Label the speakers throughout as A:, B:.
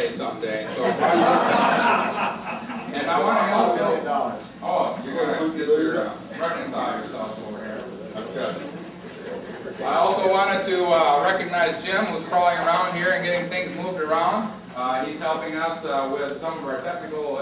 A: someday. So, and I want to also. Oh, you're going to get your reconcile yourselves over here. That's good. I also wanted to recognize Jim, who's crawling around here and getting things moved around. He's helping us with some of our technical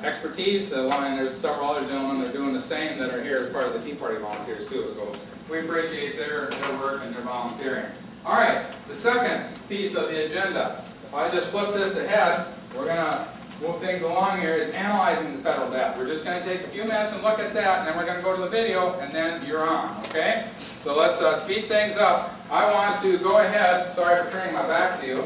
A: expertise. And there's several other gentlemen that are doing the same that are here as part of the Tea Party volunteers too. So we appreciate their work and their volunteering. All right, the second piece of the agenda. If I just flip this ahead, we're going to move things along here, is analyzing the federal debt. We're just going to take a few minutes and look at that, and then we're going to go to the video, and then you're on, okay? So let's speed things up. I want to go ahead, sorry for turning my back to you,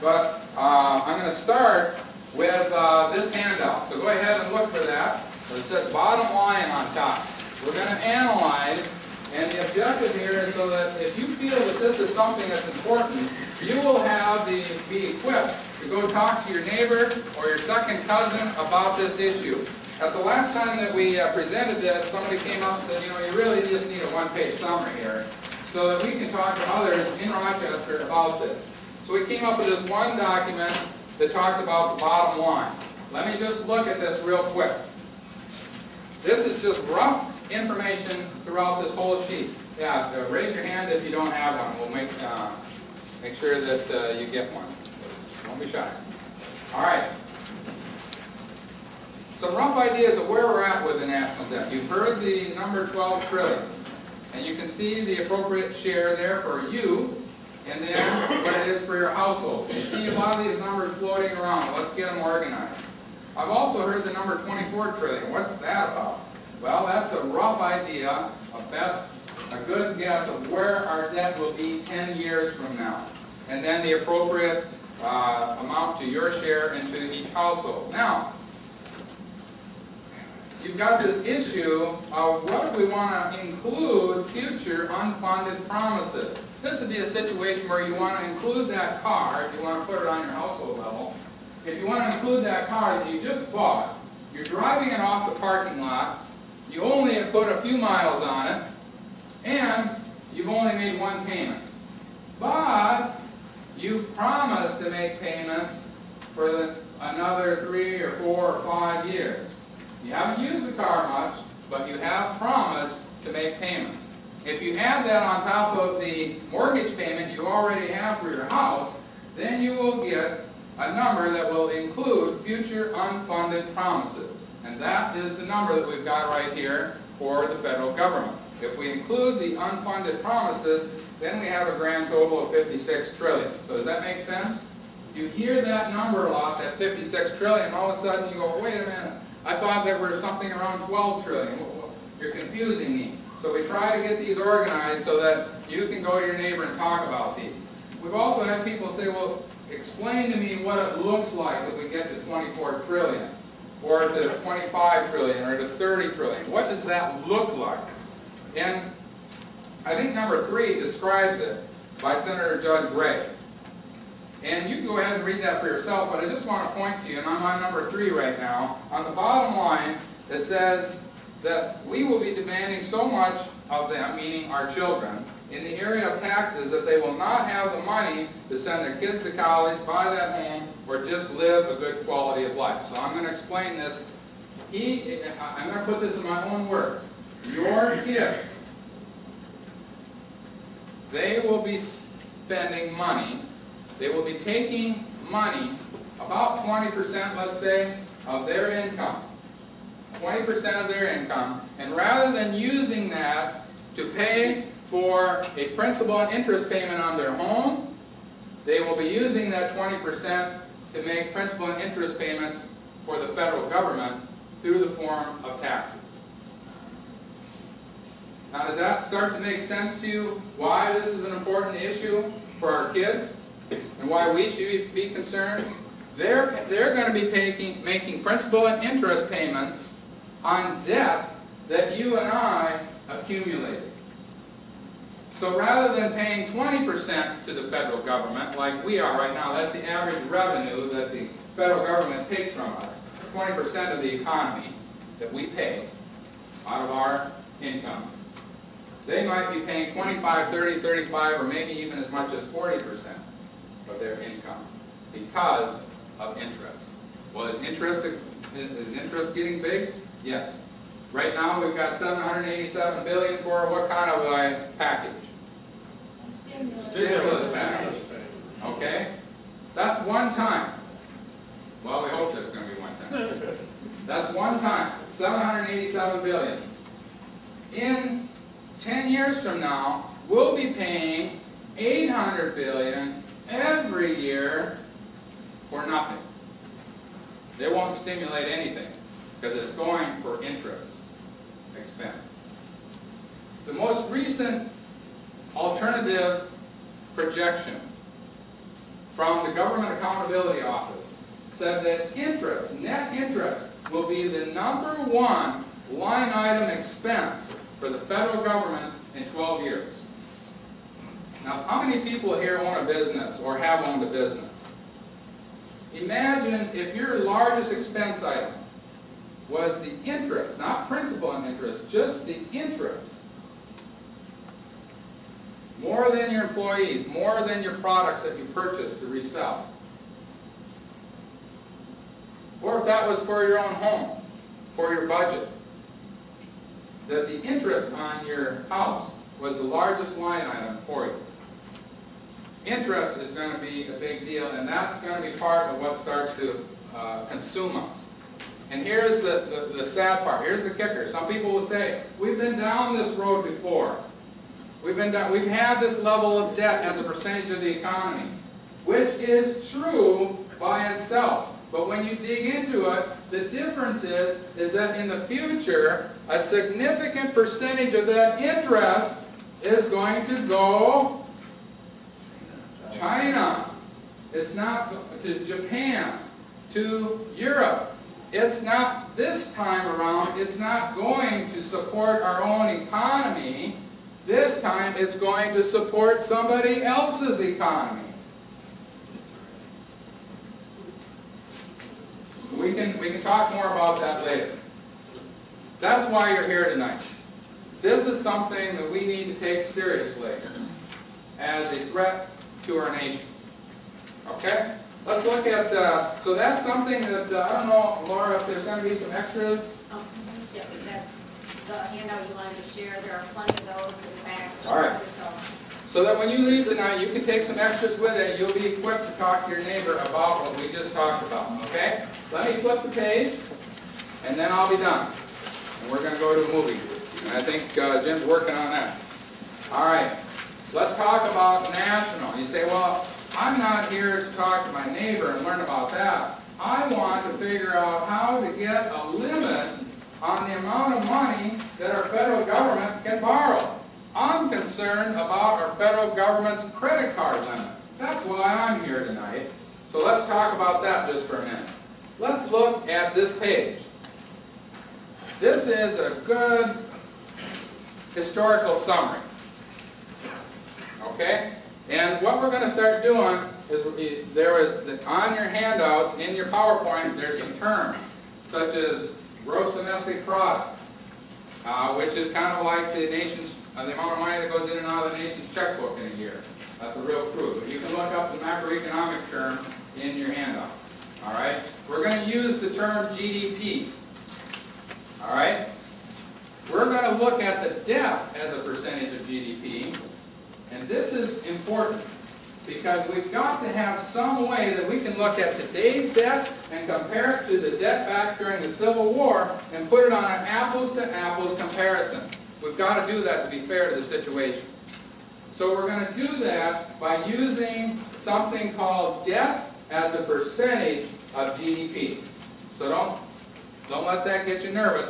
A: but I'm going to start with this handout. So go ahead and look for that. It says bottom line on top. We're going to analyze, and the objective here is so that if you feel that this is something that's important, you will be equipped to go talk to your neighbor or your second cousin about this issue. At the last time that we presented this, somebody came up and said, you know, you really just need a one-page summary here so that we can talk to others in Rochester about this. So we came up with this one document that talks about the bottom line. Let me just look at this real quick. This is just rough information throughout this whole sheet. Yeah, raise your hand if you don't have one. We'll make sure that you get one. Don't be shy. All right. Some rough ideas of where we're at with the national debt. You've heard the number 12 trillion. And you can see the appropriate share there for you, and then what it is for your household. You see a lot of these numbers floating around. Let's get them organized. I've also heard the number 24 trillion. What's that about? Well, that's a rough idea, a good guess of where our debt will be 10 years from now. And then the appropriate amount to your share and to each household. Now, you've got this issue of what if we want to include future unfunded promises. This would be a situation where you want to include that car, if you want to put it on your household level. If you want to include that car that you just bought, you're driving it off the parking lot, you only have put a few miles on it, and you've only made one payment. But you've promised to make payments for another 3 or 4 or 5 years. You haven't used the car much, but you have promised to make payments. If you add that on top of the mortgage payment you already have for your house, then you will get a number that will include future unfunded promises. And that is the number that we've got right here for the federal government. If we include the unfunded promises, then we have a grand total of 56 trillion. So does that make sense? You hear that number a lot, that 56 trillion, all of a sudden you go, wait a minute, I thought there were something around 12 trillion. You're confusing me. So we try to get these organized so that you can go to your neighbor and talk about these. We've also had people say, well, explain to me what it looks like if we get to 24 trillion, or to 25 trillion, or to 30 trillion. What does that look like? And I think number 3 describes it by Senator Judd Gray. And you can go ahead and read that for yourself, but I just want to point to you, and I'm on number 3 right now, on the bottom line that says that we will be demanding so much of them, meaning our children, in the area of taxes that they will not have the money to send their kids to college, buy that home, or just live a good quality of life. So I'm going to explain this. I'm going to put this in my own words. Your kids, they will be spending money, they will be taking money, about 20%, let's say, of their income. 20% of their income, and rather than using that to pay for a principal and interest payment on their home, they will be using that 20% to make principal and interest payments for the federal government through the form of taxes. Now, does that start to make sense to you why this is an important issue for our kids and why we should be concerned? They're going to be making principal and interest payments on debt that you and I accumulated. So rather than paying 20% to the federal government, like we are right now, that's the average revenue that the federal government takes from us, 20% of the economy that we pay out of our income. They might be paying 25, 30, 35, or maybe even as much as 40% of their income. because of interest. Well, is interest getting big? Yes. Right now we've got $787 billion for what kind of a package? Stimulus package. Okay? That's one time. Well, we hope that's going to be one time. That's one time. $787 billion. In 10 years from now, we'll be paying $800 billion every year for nothing. They won't stimulate anything because it's going for interest expense. The most recent alternative projection from the Government Accountability Office said that interest, net interest, will be the #1 line item expense for the federal government in 12 years. Now, how many people here own a business or have owned a business? Imagine if your largest expense item was the interest, not principal and interest, just the interest. More than your employees, more than your products that you purchase to resell. Or if that was for your own home, for your budget, that the interest on your house was the largest line item for you. Interest is going to be a big deal, and that's going to be part of what starts to consume us. And here's the sad part. Here's the kicker. Some people will say, we've been down this road before. We've had this level of debt as a percentage of the economy, which is true by itself. But when you dig into it, the difference is that in the future, a significant percentage of that interest is going to go to China. It's not to Japan, to Europe. It's not, this time around, it's not going to support our own economy. This time it's going to support somebody else's economy. We can talk more about that later. That's why you're here tonight. This is something that we need to take seriously as a threat to our nation. Okay? Let's look at, so that's something that, I don't know, Laura, if there's going to be some extras.
B: Yeah, that's the handout you wanted to share. There are plenty of those in the back.
A: All right. So that when you leave tonight, you can take some extras with it. You'll be equipped to talk to your neighbor about what we just talked about. Okay? Let me flip the page, and then I'll be done. And we're going to go to a movie. And I think Jim's working on that. All right. Let's talk about national. You say, well, I'm not here to talk to my neighbor and learn about that. I want to figure out how to get a limit on the amount of money that our federal government can borrow. I'm concerned about our federal government's credit card limit. That's why I'm here tonight. So let's talk about that just for a minute. Let's look at this page. This is a good historical summary. Okay? And what we're going to start doing is on your handouts, in your PowerPoint, there's some terms, such as gross domestic product, which is kind of like the amount of money that goes in and out of the nation's checkbook in a year. That's a real proof. But you can look up the macroeconomic term in your handout. All right? We're going to use the term GDP. All right? We're going to look at the debt as a percentage of GDP. And this is important because we've got to have some way that we can look at today's debt and compare it to the debt back during the Civil War and put it on an apples-to-apples comparison. We've got to do that to be fair to the situation. So we're going to do that by using something called debt as a percentage of GDP. So don't let that get you nervous.